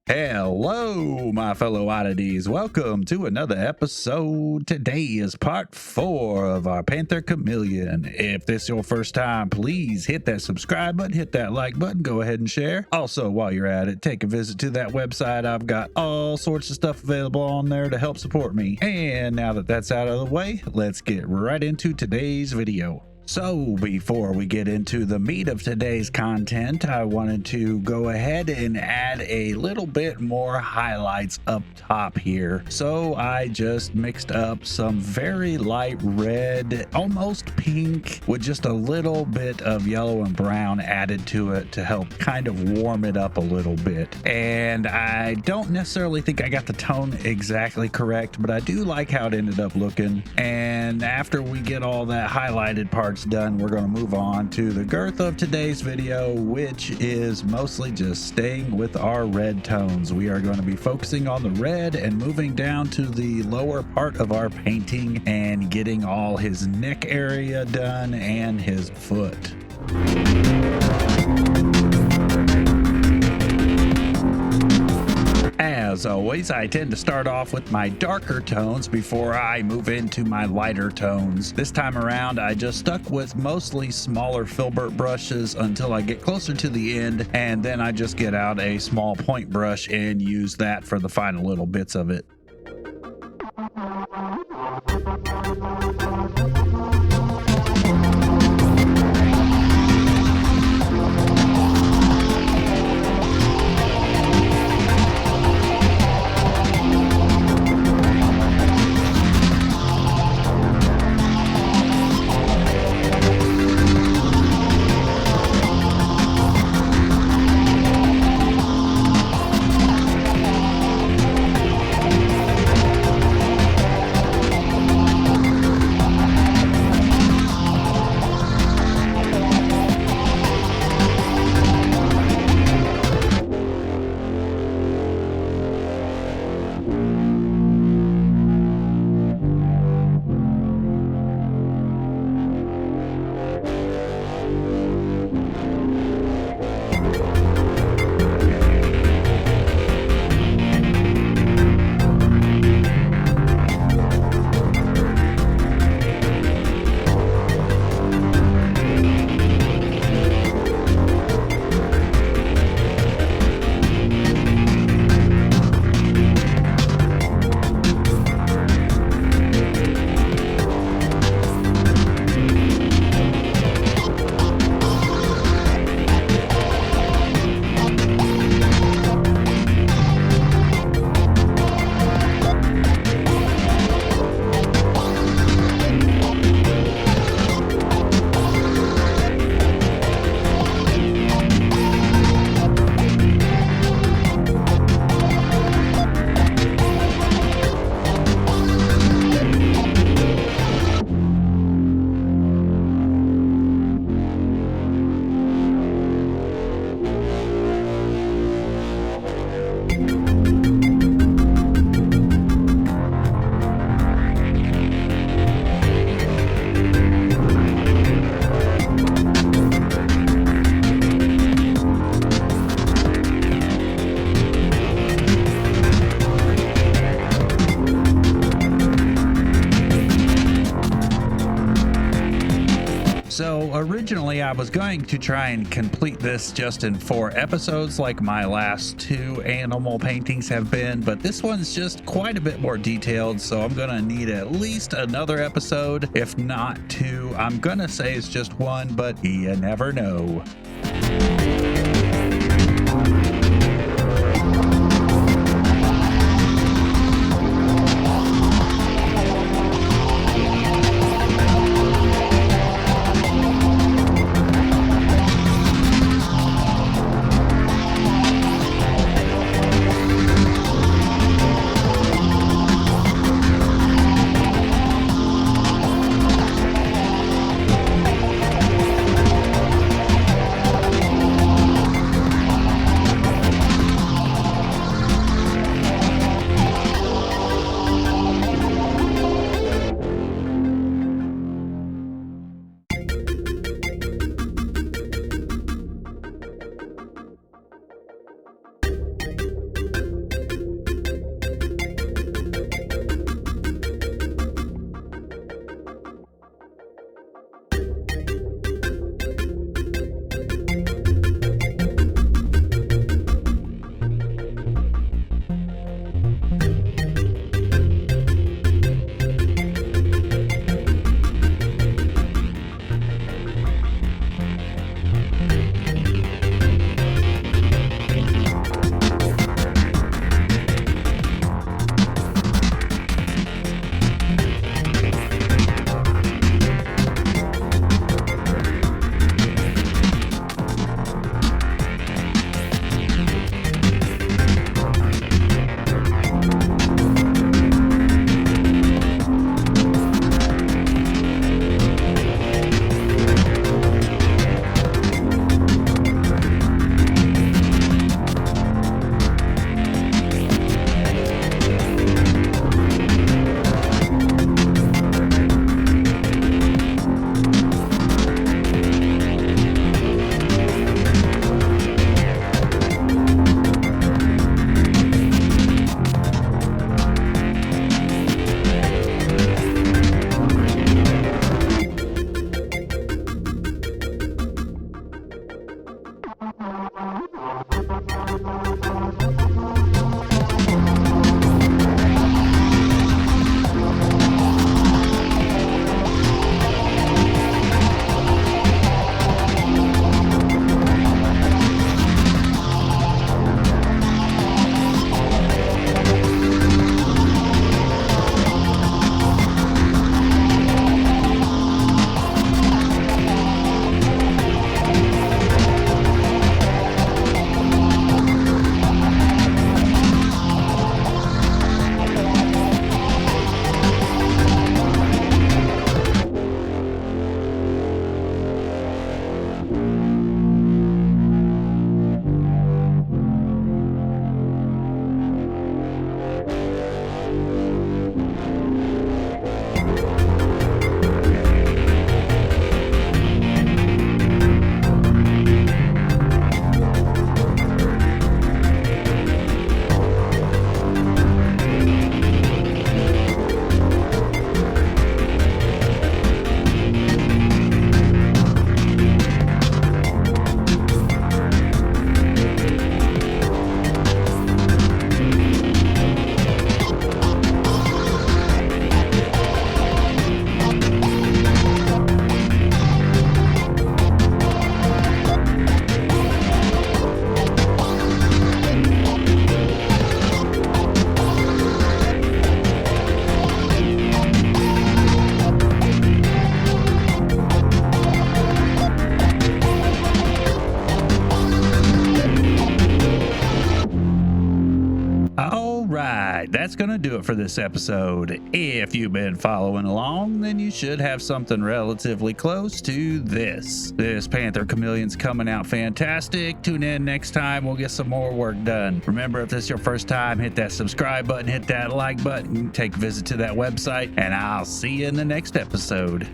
Hello, my fellow oddities. Welcome to another episode. Today is part 4 of our Panther Chameleon. If this is your first time, please hit that subscribe button, hit that like button, go ahead and share. Also, while you're at it, take a visit to that website. I've got all sorts of stuff available on there to help support me. And now that that's out of the way, let's get right into today's video. So before we get into the meat of today's content, I wanted to go ahead and add a little bit more highlights up top here. So I just mixed up some very light red, almost pink, with just a little bit of yellow and brown added to it to help kind of warm it up a little bit. And I don't necessarily think I got the tone exactly correct, but I do like how it ended up looking. And after we get all that highlighted part done, we're going to move on to the girth of today's video, which is mostly just staying with our red tones. We are going to be focusing on the red and moving down to the lower part of our painting and getting all his neck area done and his foot. As always, I tend to start off with my darker tones before I move into my lighter tones. This time around, I just stuck with mostly smaller filbert brushes until I get closer to the end, and then I just get out a small point brush and use that for the final little bits of it. So originally I was going to try and complete this just in 4 episodes like my last 2 animal paintings have been, but this one's just quite a bit more detailed, so I'm gonna need at least another episode, if not 2. I'm gonna say it's just 1, but you never know. right, that's going to do it for this episode. If you've been following along, then you should have something relatively close to this. This Panther Chameleon's coming out fantastic. Tune in next time. We'll get some more work done. Remember, if this is your first time, hit that subscribe button, hit that like button, take a visit to that website, and I'll see you in the next episode.